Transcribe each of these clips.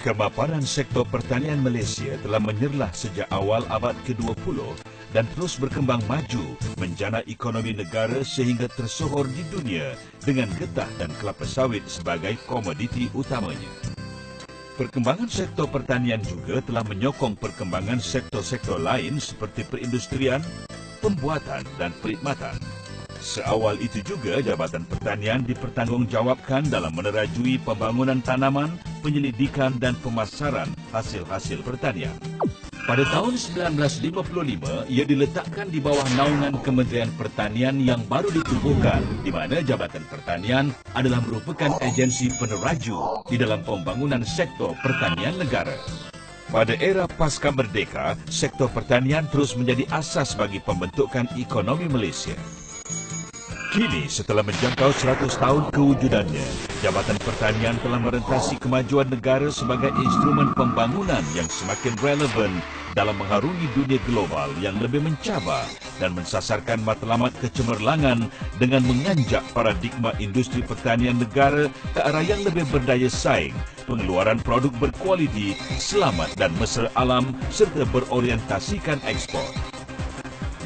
Kemapanan sektor pertanian Malaysia telah menyerlah sejak awal abad ke-20 dan terus berkembang maju menjana ekonomi negara sehingga tersohor di dunia dengan getah dan kelapa sawit sebagai komoditi utamanya. Perkembangan sektor pertanian juga telah menyokong perkembangan sektor-sektor lain seperti perindustrian, pembuatan dan perkhidmatan. Seawal itu juga Jabatan Pertanian dipertanggungjawabkan dalam menerajui pembangunan tanaman, penyelidikan dan pemasaran hasil-hasil pertanian. Pada tahun 1955, ia diletakkan di bawah naungan Kementerian Pertanian yang baru ditubuhkan, di mana Jabatan Pertanian adalah merupakan agensi peneraju di dalam pembangunan sektor pertanian negara. Pada era pasca merdeka, sektor pertanian terus menjadi asas bagi pembentukan ekonomi Malaysia. Kini, setelah menjangkau 100 tahun kewujudannya, Jabatan Pertanian telah merentasi kemajuan negara sebagai instrumen pembangunan yang semakin relevan dalam mengharungi dunia global yang lebih mencabar dan mensasarkan matlamat kecemerlangan dengan menganjak paradigma industri pertanian negara ke arah yang lebih berdaya saing, pengeluaran produk berkualiti, selamat dan mesra alam serta berorientasikan ekspor.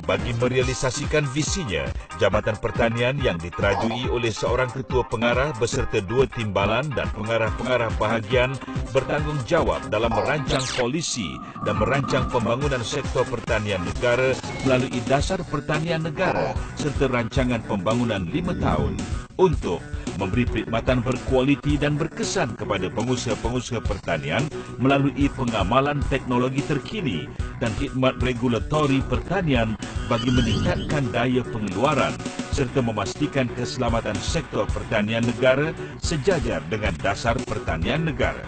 Bagi merealisasikan visinya, Jabatan Pertanian yang diterajui oleh seorang ketua pengarah beserta 2 timbalan dan pengarah-pengarah bahagian bertanggungjawab dalam merancang polisi dan merancang pembangunan sektor pertanian negara melalui Dasar Pertanian Negara serta rancangan pembangunan 5 tahun untuk memberi perkhidmatan berkualiti dan berkesan kepada pengusaha-pengusaha pertanian melalui pengamalan teknologi terkini dan khidmat regulatori pertanian bagi meningkatkan daya pengeluaran serta memastikan keselamatan sektor pertanian negara sejajar dengan Dasar Pertanian Negara.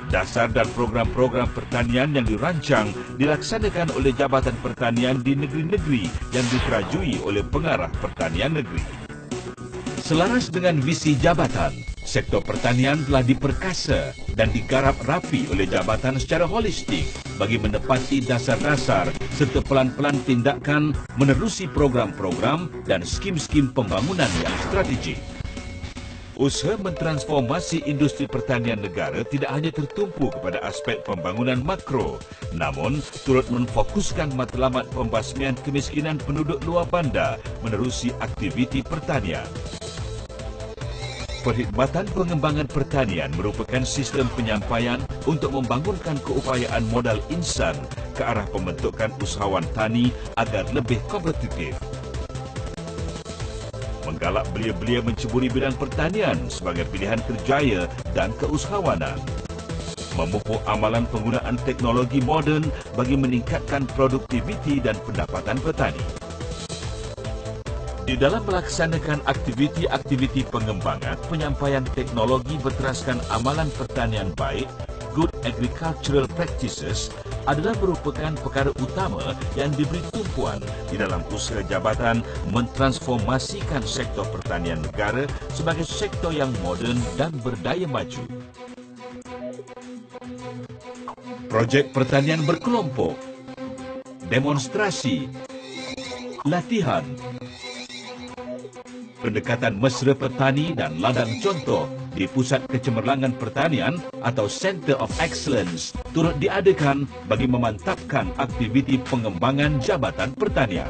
Dasar dan program-program pertanian yang dirancang dilaksanakan oleh Jabatan Pertanian di negeri-negeri yang diterajui oleh pengarah pertanian negeri. Selaras dengan visi jabatan, sektor pertanian telah diperkasa dan digarap rapi oleh jabatan secara holistik bagi menepati dasar-dasar serta pelan-pelan tindakan menerusi program-program dan skim-skim pembangunan yang strategik. Usaha mentransformasi industri pertanian negara tidak hanya tertumpu kepada aspek pembangunan makro, namun turut memfokuskan matlamat pembasmian kemiskinan penduduk luar bandar menerusi aktiviti pertanian. Perkhidmatan pengembangan pertanian merupakan sistem penyampaian untuk membangunkan keupayaan modal insan ke arah pembentukan usahawan tani agar lebih kompetitif. Menggalak belia-belia menceburi bidang pertanian sebagai pilihan kerjaya dan keusahawanan. Memupuk amalan penggunaan teknologi moden bagi meningkatkan produktiviti dan pendapatan petani. Di dalam melaksanakan aktiviti-aktiviti pengembangan, penyampaian teknologi berteraskan amalan pertanian baik, good agricultural practices, adalah merupakan perkara utama yang diberi tumpuan di dalam usaha jabatan mentransformasikan sektor pertanian negara sebagai sektor yang moden dan berdaya maju. Projek pertanian berkelompok, demonstrasi, latihan, pendekatan mesra petani dan ladang contoh di Pusat Kecemerlangan Pertanian atau Center of Excellence turut diadakan bagi memantapkan aktiviti pengembangan Jabatan Pertanian.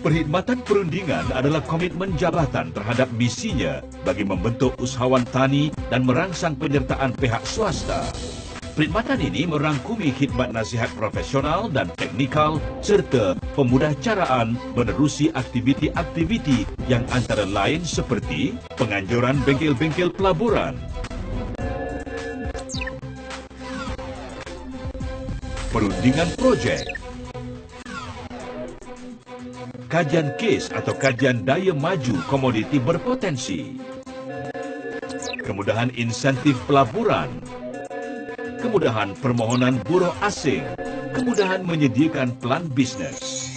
Perkhidmatan perundingan adalah komitmen jabatan terhadap misinya bagi membentuk usahawan tani dan merangsang penyertaan pihak swasta. Perkhidmatan ini merangkumi khidmat nasihat profesional dan teknikal serta pemudahcaraan menerusi aktiviti-aktiviti yang antara lain seperti penganjuran bengkel-bengkel pelaburan, perundingan projek, kajian kes atau kajian daya maju komoditi berpotensi, kemudahan insentif pelaburan, kemudahan permohonan buruh asing, kemudahan menyediakan pelan bisnes.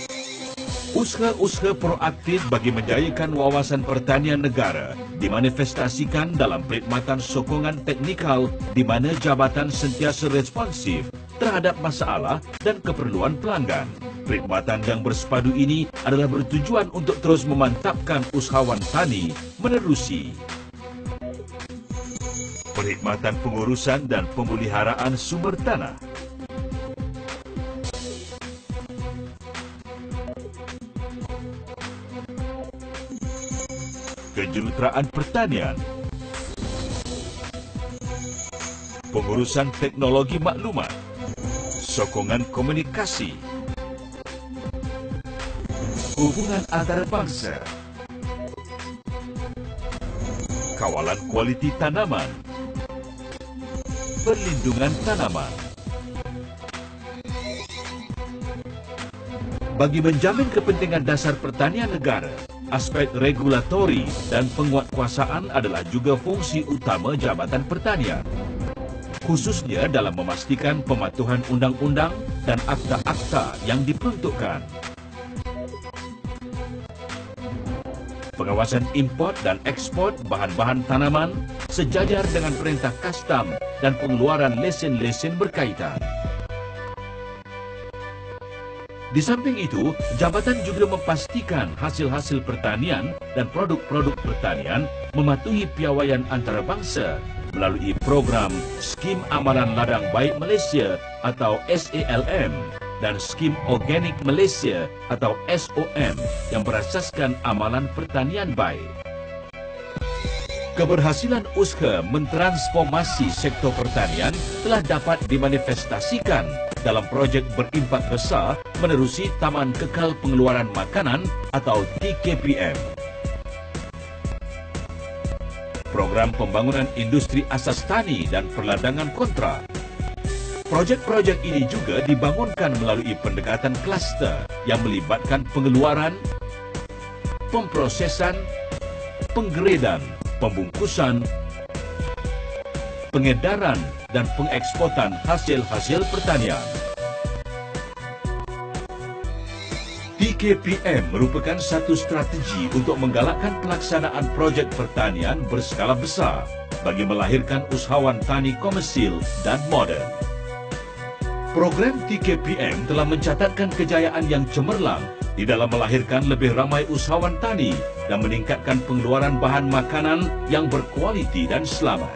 Usaha-usaha proaktif bagi menjayakan wawasan pertanian negara dimanifestasikan dalam perkhidmatan sokongan teknikal di mana jabatan sentiasa responsif terhadap masalah dan keperluan pelanggan. Perkhidmatan yang bersepadu ini adalah bertujuan untuk terus memantapkan usahawan tani menerusi perkhidmatan pengurusan dan pemeliharaan sumber tanah, kejuruteraan pertanian, pengurusan teknologi maklumat, sokongan komunikasi, hubungan antarabangsa, kawalan kualiti tanaman, perlindungan tanaman. Bagi menjamin kepentingan dasar pertanian negara, aspek regulatori dan penguatkuasaan adalah juga fungsi utama Jabatan Pertanian, khususnya dalam memastikan pematuhan undang-undang dan akta-akta yang diperuntukkan. Pengawasan import dan ekspor bahan-bahan tanaman sejajar dengan perintah kastam dan pengeluaran lesen-lesen berkaitan. Di samping itu, jabatan juga memastikan hasil-hasil pertanian dan produk-produk pertanian mematuhi piawaian antarabangsa melalui program Skim Amalan Ladang Baik Malaysia atau SALM dan Skim Organik Malaysia atau SOM yang berasaskan amalan pertanian baik. Keberhasilan usaha mentransformasi sektor pertanian telah dapat dimanifestasikan dalam projek berimpak besar menerusi Taman Kekal Pengeluaran Makanan atau TKPM. Program Pembangunan Industri Asas Tani dan Perladangan Kontrak. Projek-projek ini juga dibangunkan melalui pendekatan kluster yang melibatkan pengeluaran, pemprosesan, penggeredan, pembungkusan, pengedaran dan pengeksporan hasil-hasil pertanian. TKPM merupakan satu strategi untuk menggalakkan pelaksanaan projek pertanian berskala besar bagi melahirkan usahawan tani komersil dan moden. Program TKPM telah mencatatkan kejayaan yang cemerlang di dalam melahirkan lebih ramai usahawan tani dan meningkatkan pengeluaran bahan makanan yang berkualiti dan selamat.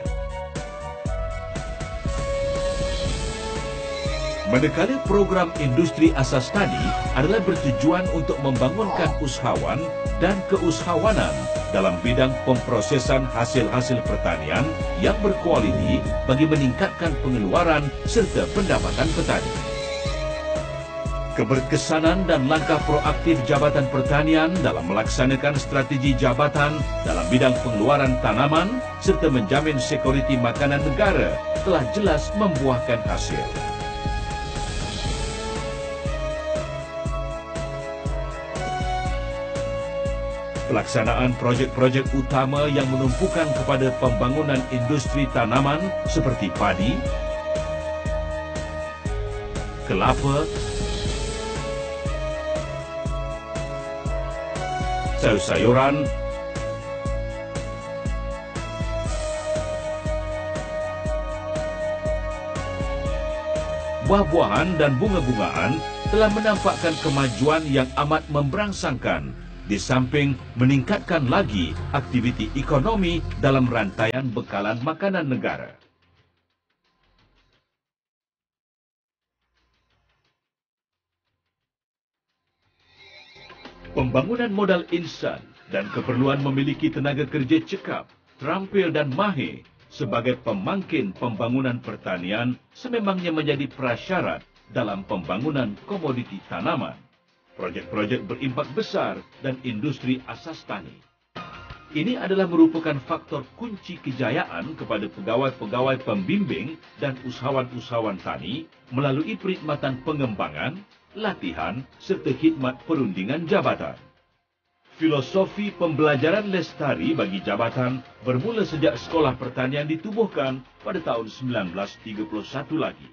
Manakala program industri asas tani adalah bertujuan untuk membangunkan usahawan dan keusahawanan dalam bidang pemprosesan hasil-hasil pertanian yang berkualiti bagi meningkatkan pengeluaran serta pendapatan petani. Keberkesanan dan langkah proaktif Jabatan Pertanian dalam melaksanakan strategi jabatan dalam bidang pengeluaran tanaman serta menjamin sekuriti makanan negara telah jelas membuahkan hasil. Pelaksanaan projek-projek utama yang menumpukan kepada pembangunan industri tanaman seperti padi, kelapa, sayur-sayuran, buah-buahan dan bunga-bungaan telah menampakkan kemajuan yang amat memberangsangkan di samping meningkatkan lagi aktiviti ekonomi dalam rantaian bekalan makanan negara. Pembangunan modal insan dan keperluan memiliki tenaga kerja cekap, terampil dan mahir sebagai pemangkin pembangunan pertanian sememangnya menjadi prasyarat dalam pembangunan komoditi tanaman, projek-projek berimpak besar dan industri asas tani. Ini adalah merupakan faktor kunci kejayaan kepada pegawai-pegawai pembimbing dan usahawan-usahawan tani melalui perkhidmatan pengembangan, latihan serta khidmat perundingan jabatan. Filosofi pembelajaran lestari bagi jabatan bermula sejak Sekolah Pertanian ditubuhkan pada tahun 1931 lagi.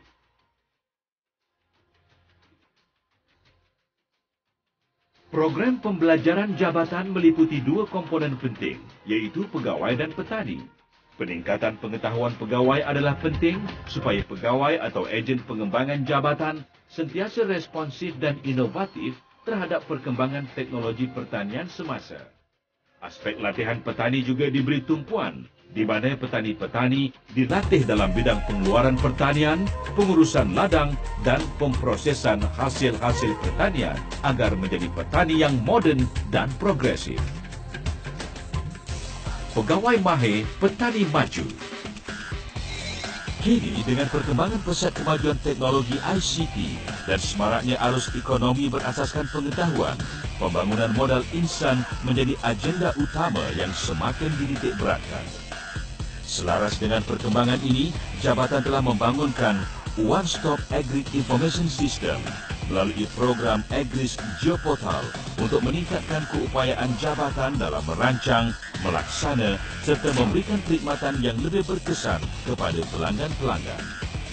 Program pembelajaran jabatan meliputi dua komponen penting, iaitu pegawai dan petani. Peningkatan pengetahuan pegawai adalah penting supaya pegawai atau ejen pengembangan jabatan sentiasa responsif dan inovatif terhadap perkembangan teknologi pertanian semasa. Aspek latihan petani juga diberi tumpuan di mana petani-petani dilatih dalam bidang pengeluaran pertanian, pengurusan ladang dan pemprosesan hasil-hasil pertanian agar menjadi petani yang moden dan progresif. Pegawai mahir petani maju. Kini dengan perkembangan pesat kemajuan teknologi ICT dan semaraknya arus ekonomi berasaskan pengetahuan, pembangunan modal insan menjadi agenda utama yang semakin dititik beratkan. Selaras dengan perkembangan ini, Jabatan telah membangunkan One Stop Agri Information System melalui program Agris Geoportal untuk meningkatkan keupayaan Jabatan dalam merancang, melaksana serta memberikan perkhidmatan yang lebih berkesan kepada pelanggan-pelanggan.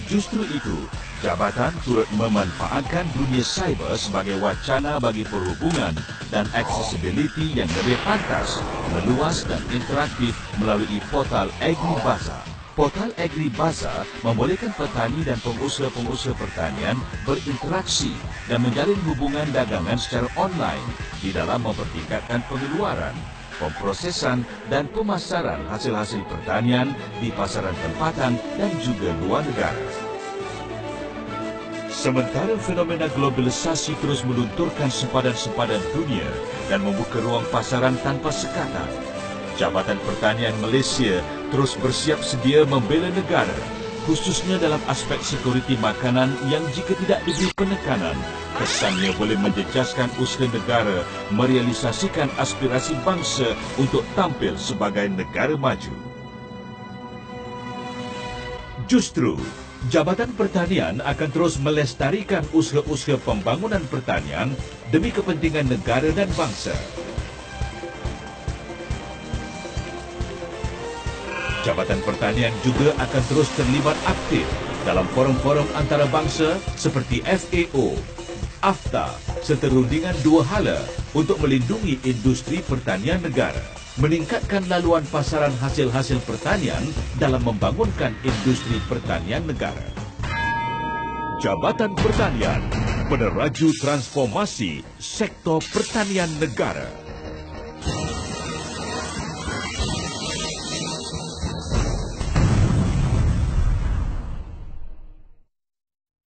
Justru itu, Jabatan turut memanfaatkan dunia cyber sebagai wacana bagi perhubungan dan accessibility yang lebih pantas, meluas dan interaktif melalui portal AgriBazaar. Portal AgriBazaar membolehkan petani dan pengusaha-pengusaha pertanian berinteraksi dan menjalin hubungan dagangan secara online di dalam mempertingkatkan pengeluaran, pemprosesan dan pemasaran hasil-hasil pertanian di pasaran tempatan dan juga luar negara. Sementara fenomena globalisasi terus melunturkan sempadan-sempadan dunia dan membuka ruang pasaran tanpa sekatan, Jabatan Pertanian Malaysia terus bersiap sedia membela negara, khususnya dalam aspek sekuriti makanan yang jika tidak diberi penekanan, kesannya boleh menjejaskan usaha negara merealisasikan aspirasi bangsa untuk tampil sebagai negara maju. Justru, Jabatan Pertanian akan terus melestarikan usaha-usaha pembangunan pertanian demi kepentingan negara dan bangsa. Jabatan Pertanian juga akan terus terlibat aktif dalam forum-forum antarabangsa seperti FAO, AFTA serta rundingan dua hala untuk melindungi industri pertanian negara, meningkatkan laluan pasaran hasil-hasil pertanian dalam membangunkan industri pertanian negara. Jabatan Pertanian meneraju transformasi sektor pertanian negara.